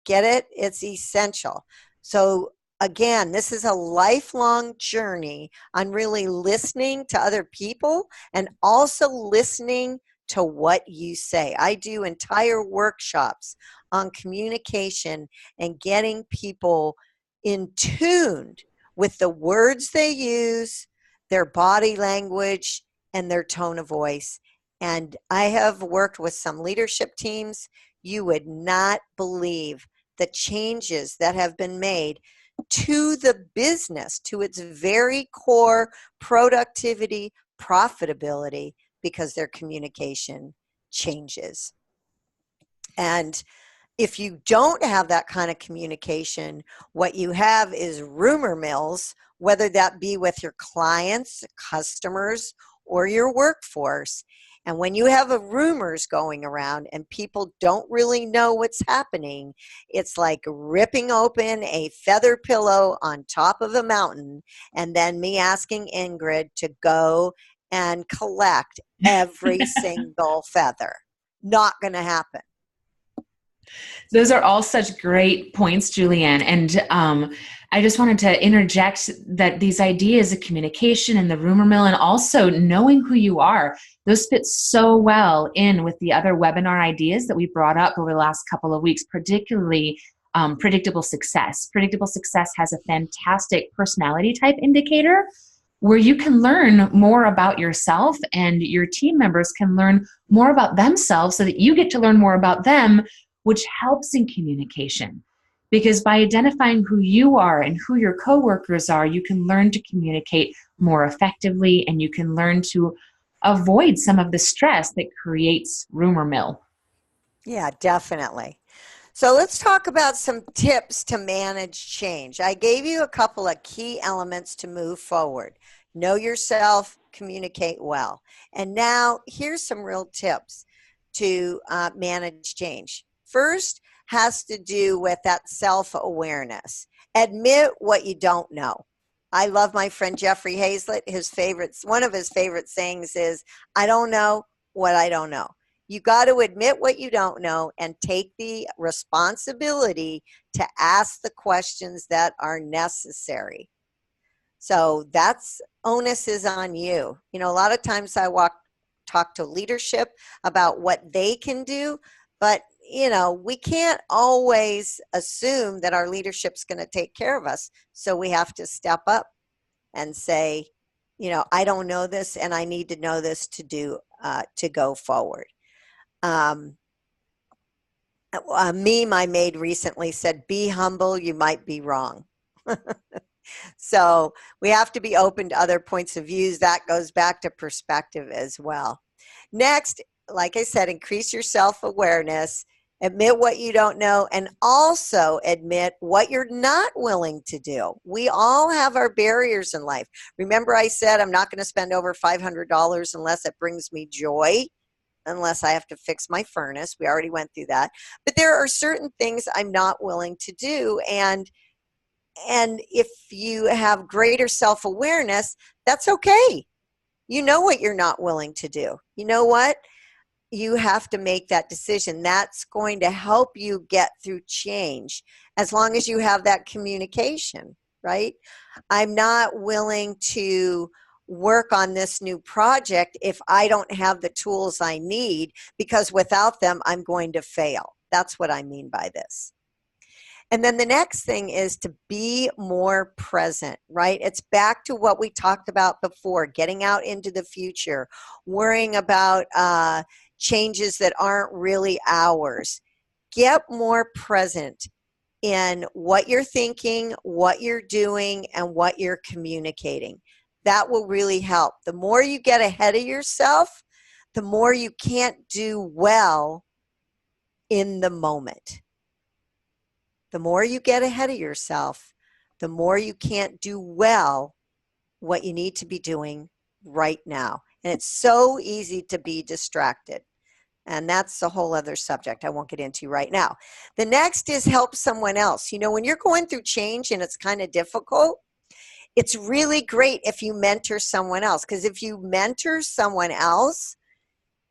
Get it? It's essential. So again, this is a lifelong journey on really listening to other people and also listening to what you say. I do entire workshops on communication and getting people in tune with the words they use, their body language, and their tone of voice. And I have worked with some leadership teams. You would not believe the changes that have been made to the business, to its very core productivity, profitability, because their communication changes. And if you don't have that kind of communication, what you have is rumor mills, whether that be with your clients, customers, or your workforce. And when you have rumors going around and people don't really know what's happening, it's like ripping open a feather pillow on top of a mountain and then me asking Ingrid to go and collect every single feather. Not going to happen. Those are all such great points, Julianne. And I just wanted to interject that these ideas of communication and the rumor mill and also knowing who you are, those fit so well in with the other webinar ideas that we brought up over the last couple of weeks, particularly predictable success. Predictable success has a fantastic personality type indicator where you can learn more about yourself and your team members can learn more about themselves so that you get to learn more about them, which helps in communication. Because by identifying who you are and who your coworkers are, you can learn to communicate more effectively and you can learn to avoid some of the stress that creates rumor mill. Yeah, definitely. So let's talk about some tips to manage change. I gave you a couple of key elements to move forward. Know yourself, communicate well. And now here's some real tips to manage change. First has to do with that self-awareness. Admit what you don't know. I love my friend Jeffrey Hazlett. One of his favorite sayings is, I don't know what I don't know. You got to admit what you don't know and take the responsibility to ask the questions that are necessary. So that's onus is on you. You know, a lot of times I talk to leadership about what they can do, but you know, we can't always assume that our leadership's going to take care of us. So we have to step up and say, you know, I don't know this and I need to know this to go forward. A meme I made recently said, be humble, you might be wrong. So we have to be open to other points of views. That goes back to perspective as well. Next, like I said, increase your self-awareness, admit what you don't know, and also admit what you're not willing to do. We all have our barriers in life. Remember I said I'm not going to spend over $500 unless it brings me joy, unless I have to fix my furnace. We already went through that. But there are certain things I'm not willing to do, and if you have greater self-awareness, that's okay. You know what you're not willing to do. You know what? You have to make that decision. That's going to help you get through change as long as you have that communication, right? I'm not willing to work on this new project if I don't have the tools I need, because without them, I'm going to fail. That's what I mean by this. And then the next thing is to be more present, right? It's back to what we talked about before, getting out into the future, worrying about changes that aren't really ours. Get more present in what you're thinking, what you're doing, and what you're communicating. That will really help. The more you get ahead of yourself, the more you can't do well in the moment. The more you get ahead of yourself, the more you can't do well what you need to be doing right now. And it's so easy to be distracted. And that's a whole other subject I won't get into right now. The next is help someone else. You know, when you're going through change and it's kind of difficult, it's really great if you mentor someone else. Because if you mentor someone else,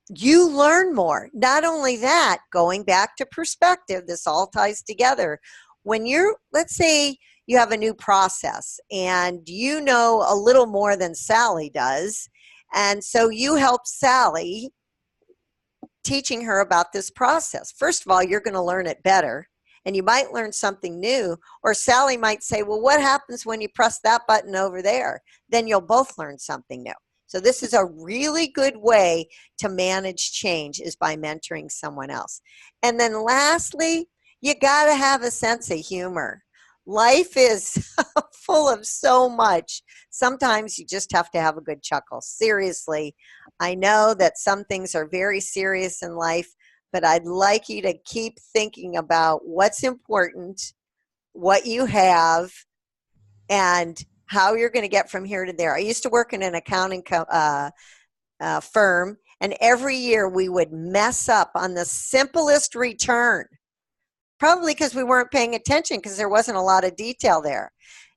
you learn more. Not only that, going back to perspective, this all ties together. When let's say you have a new process and you know a little more than Sally does, and so you help Sally teaching her about this process. First of all, you're going to learn it better, and you might learn something new, or Sally might say, well, what happens when you press that button over there? Then you'll both learn something new. So this is a really good way to manage change, is by mentoring someone else. And then lastly, you got to have a sense of humor. Life is full of so much. Sometimes you just have to have a good chuckle. Seriously, I know that some things are very serious in life, but I'd like you to keep thinking about what's important, what you have, and how you're going to get from here to there. I used to work in an accounting firm, and every year we would mess up on the simplest return, probably because we weren't paying attention, because there wasn't a lot of detail there.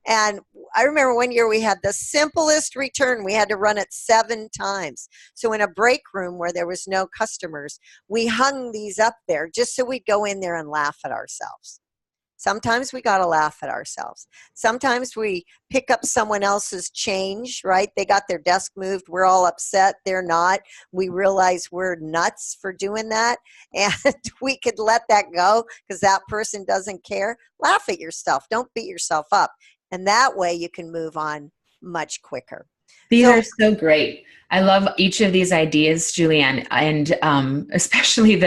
And I remember one year we had the simplest return. We had to run it 7 times. So in a break room where there was no customers, we hung these up there just so we'd go in there and laugh at ourselves. Sometimes we got to laugh at ourselves. Sometimes we pick up someone else's change, right? They got their desk moved. We're all upset. They're not. We realize we're nuts for doing that. And we could let that go because that person doesn't care. Laugh at yourself. Don't beat yourself up. And that way you can move on much quicker. These are so great. I love each of these ideas, Julianne, and especially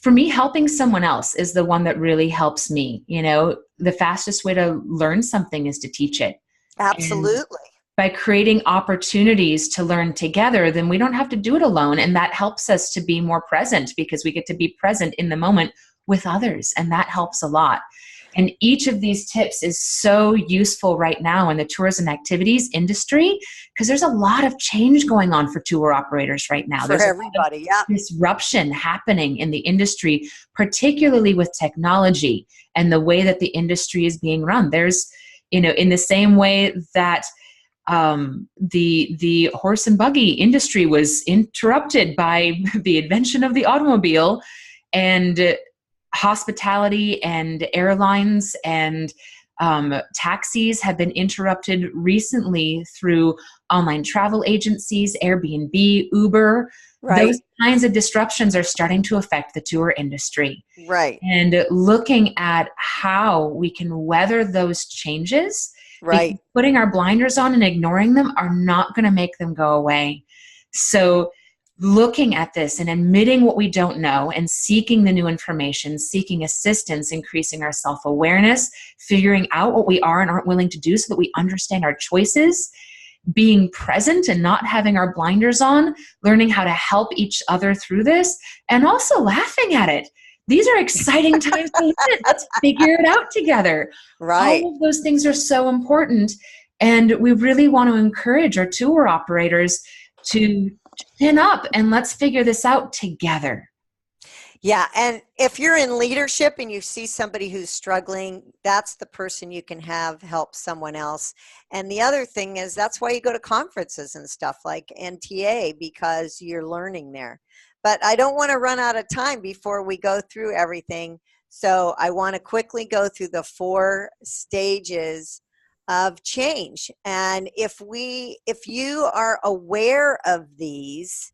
for me, helping someone else is the one that really helps me. You know, the fastest way to learn something is to teach it. Absolutely. And by creating opportunities to learn together, then we don't have to do it alone. And that helps us to be more present, because we get to be present in the moment with others. And that helps a lot. And each of these tips is so useful right now in the tourism activities industry, because there's a lot of change going on for tour operators right now. For everybody, yeah. Disruption happening in the industry, particularly with technology and the way that the industry is being run. There's, in the same way that the horse and buggy industry was interrupted by the invention of the automobile, and hospitality and airlines and taxis have been interrupted recently through online travel agencies, Airbnb, Uber. Right. Those kinds of disruptions are starting to affect the tour industry. Right. And looking at how we can weather those changes, right, putting our blinders on and ignoring them are not going to make them go away. So looking at this and admitting what we don't know and seeking the new information, seeking assistance, increasing our self-awareness, figuring out what we are and aren't willing to do so that we understand our choices, being present and not having our blinders on, learning how to help each other through this, and also laughing at it. These are exciting times to live. Let's figure it out together. Right. All of those things are so important. And we really want to encourage our tour operators to chin up and let's figure this out together. Yeah, and if you're in leadership and you see somebody who's struggling, that's the person you can have help someone else. And the other thing is, that's why you go to conferences and stuff like NTA, because you're learning there. But I don't want to run out of time before we go through everything. So I want to quickly go through the 4 stages of change. And if you are aware of these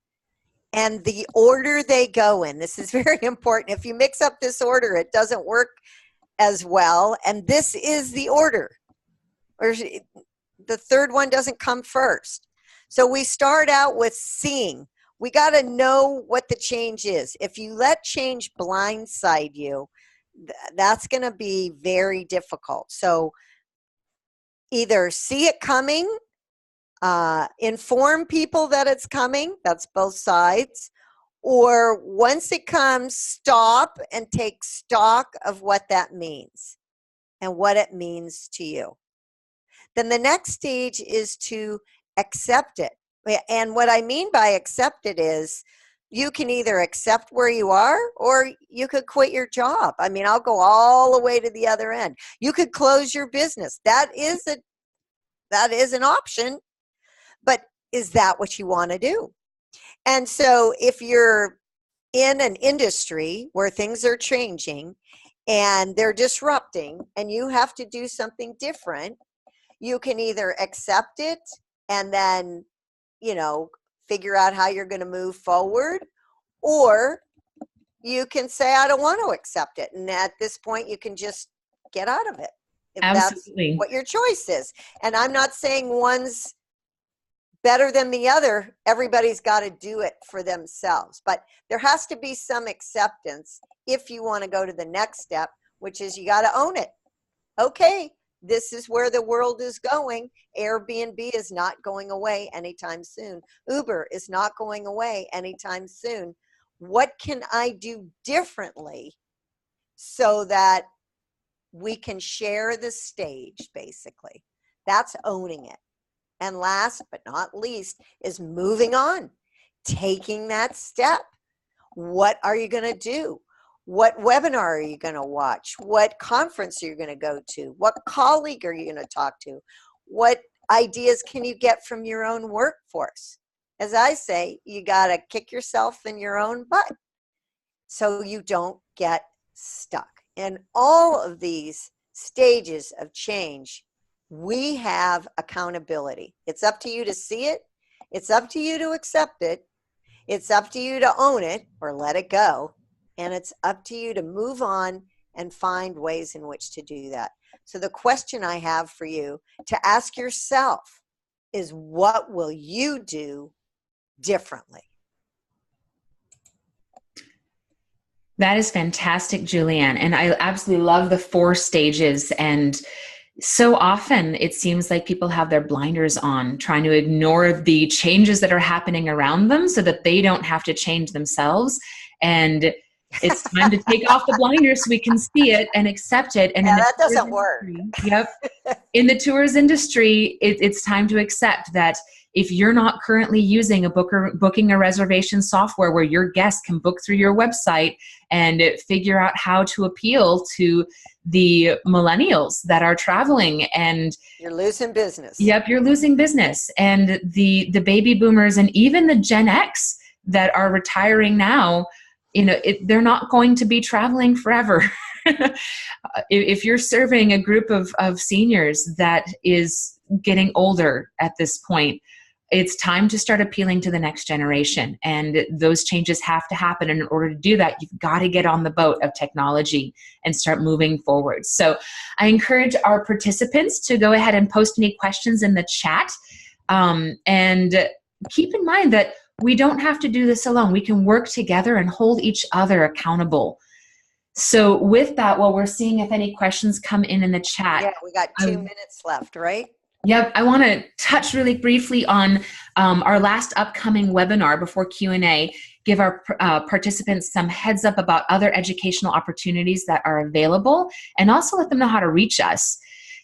and the order they go in, this is very important. If you mix up this order, it doesn't work as well. And this is the order, or the third one doesn't come first. So we start out with seeing. We got to know what the change is. If you let change blindside you, that's going to be very difficult. So either see it coming, inform people that it's coming, that's both sides, or once it comes, stop and take stock of what that means and what it means to you. Then the next stage is to accept it. And what I mean by accept it is, you can either accept where you are, or you could quit your job. I mean, I'll go all the way to the other end. You could close your business. That is an option, but is that what you want to do? And so if you're in an industry where things are changing and they're disrupting and you have to do something different, you can either accept it and then, figure out how you're going to move forward, or you can say, I don't want to accept it. And at this point, you can just get out of it if Absolutely. that's what your choice is. And I'm not saying one's better than the other. Everybody's got to do it for themselves. But there has to be some acceptance if you want to go to the next step, which is you got to own it. Okay, this is where the world is going. Airbnb is not going away anytime soon. Uber is not going away anytime soon. What can I do differently so that we can share the stage, basically? That's owning it. And last but not least is moving on, taking that step. What are you going to do? What webinar are you going to watch? What conference are you going to go to? What colleague are you going to talk to? What ideas can you get from your own workforce? As I say, you got to kick yourself in your own butt so you don't get stuck. In all of these stages of change, we have accountability. It's up to you to see it. It's up to you to accept it. It's up to you to own it or let it go. And it's up to you to move on and find ways in which to do that. So the question I have for you to ask yourself is, what will you do differently? That is fantastic, Julianne. And I absolutely love the 4 stages. And so often it seems like people have their blinders on, trying to ignore the changes that are happening around them so that they don't have to change themselves. And it's time to take off the blinders so we can see it and accept it. And that doesn't work. Yep. In the tours industry, it's time to accept that if you're not currently using a booking a reservation software where your guests can book through your website and figure out how to appeal to the millennials that are traveling, and you're losing business. Yep, you're losing business. And the baby boomers and even the Gen X that are retiring now, they're not going to be traveling forever. If you're serving a group of seniors that is getting older at this point, it's time to start appealing to the next generation. And those changes have to happen. And in order to do that, you've got to get on the boat of technology and start moving forward. So I encourage our participants to go ahead and post any questions in the chat. And keep in mind that we don't have to do this alone. We can work together and hold each other accountable. So with that, while we're seeing if any questions come in the chat. Yeah, we got 2 minutes left, right? Yep. I want to touch really briefly on our last upcoming webinar before Q&A, give our participants some heads up about other educational opportunities that are available, and also let them know how to reach us.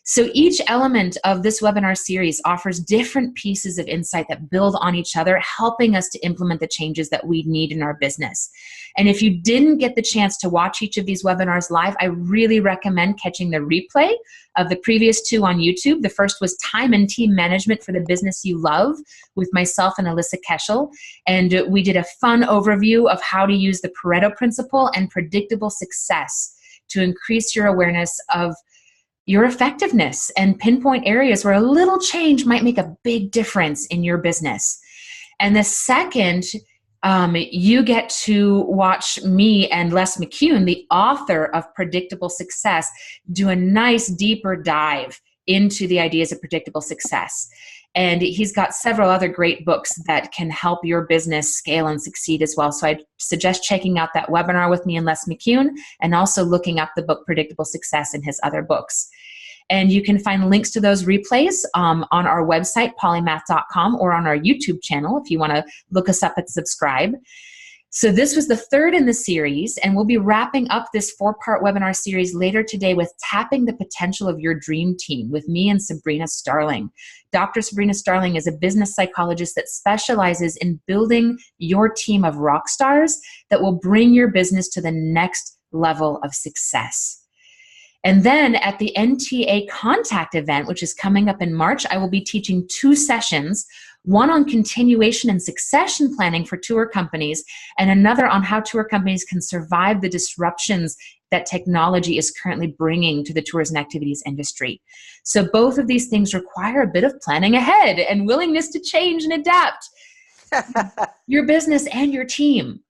So each element of this webinar series offers different pieces of insight that build on each other, helping us to implement the changes that we need in our business. And if you didn't get the chance to watch each of these webinars live, I really recommend catching the replay of the previous 2 on YouTube. The first was Time and Team Management for the Business You Love with myself and Alyssa Keschel. And we did a fun overview of how to use the Pareto principle and predictable success to increase your awareness of your effectiveness and pinpoint areas where a little change might make a big difference in your business. And the second, you get to watch me and Les McCune, the author of Predictable Success, do a nice deeper dive into the ideas of predictable success. And he's got several other great books that can help your business scale and succeed as well. So I'd suggest checking out that webinar with me and Les McCune, and also looking up the book Predictable Success and his other books. And you can find links to those replays on our website, polymath.com, or on our YouTube channel if you want to look us up and subscribe. So this was the 3rd in the series, and we'll be wrapping up this 4-part webinar series later today with Tapping the Potential of Your Dream Team with me and Sabrina Starling. Dr. Sabrina Starling is a business psychologist that specializes in building your team of rock stars that will bring your business to the next level of success. And then at the NTA Contact event, which is coming up in March, I will be teaching 2 sessions, one on continuation and succession planning for tour companies, and another on how tour companies can survive the disruptions that technology is currently bringing to the tourism activities industry. So both of these things require a bit of planning ahead and willingness to change and adapt your business and your team.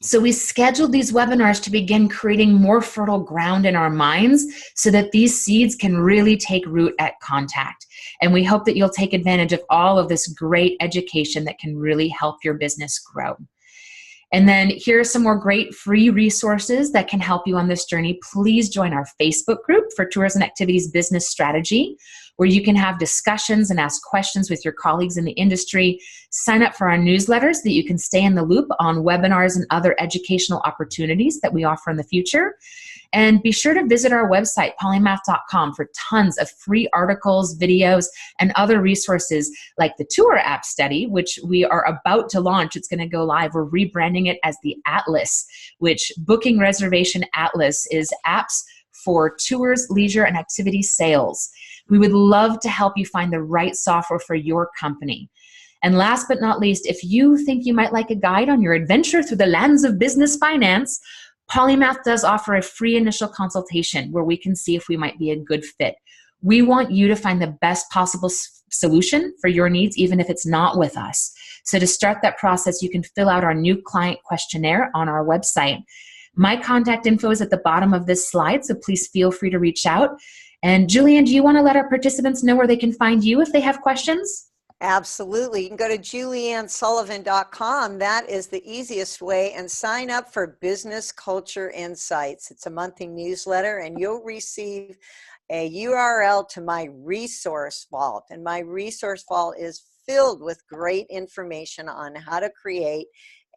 So we scheduled these webinars to begin creating more fertile ground in our minds so that these seeds can really take root at contact. And we hope that you'll take advantage of all of this great education that can really help your business grow. And then here are some more great free resources that can help you on this journey. Please join our Facebook group for Tourism Activities Business Strategy, where you can have discussions and ask questions with your colleagues in the industry. Sign up for our newsletters so that you can stay in the loop on webinars and other educational opportunities that we offer in the future. And be sure to visit our website, polymath.com, for tons of free articles, videos, and other resources like the tour app study, which we are about to launch. It's going to go live. We're rebranding it as the Atlas, which Booking Reservation Atlas is apps for tours, leisure, and activity sales. We would love to help you find the right software for your company. And last but not least, if you think you might like a guide on your adventure through the lands of business finance, Polymath does offer a free initial consultation where we can see if we might be a good fit. We want you to find the best possible solution for your needs, even if it's not with us. So to start that process, you can fill out our new client questionnaire on our website. My contact info is at the bottom of this slide, so please feel free to reach out. And Julianne, do you want to let our participants know where they can find you if they have questions? Absolutely. You can go to juliannesullivan.com. That is the easiest way, and sign up for Business Culture Insights. It's a monthly newsletter, and you'll receive a URL to my resource vault. And my resource vault is filled with great information on how to create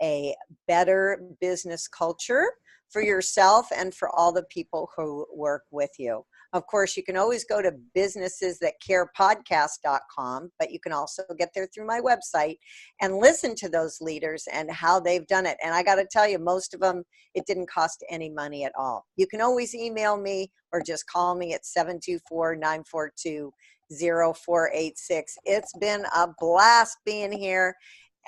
a better business culture for yourself and for all the people who work with you. Of course, you can always go to businesses.carepodcast.com, but you can also get there through my website and listen to those leaders and how they've done it. And I got to tell you, most of them, it didn't cost any money at all. You can always email me or just call me at 724-942-0486. It's been a blast being here.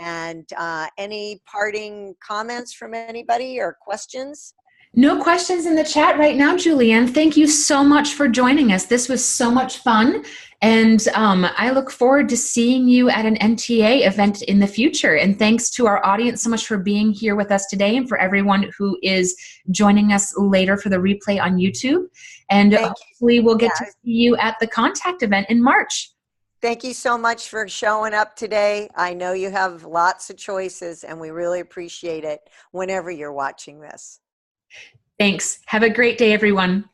And any parting comments from anybody or questions? No questions in the chat right now, Julianne. Thank you so much for joining us. This was so much fun. And I look forward to seeing you at an MTA event in the future. And thanks to our audience so much for being here with us today, and for everyone who is joining us later for the replay on YouTube. And hopefully we'll get to see you at the Contact event in March. Thank you so much for showing up today. I know you have lots of choices, and we really appreciate it whenever you're watching this. Thanks. Have a great day, everyone.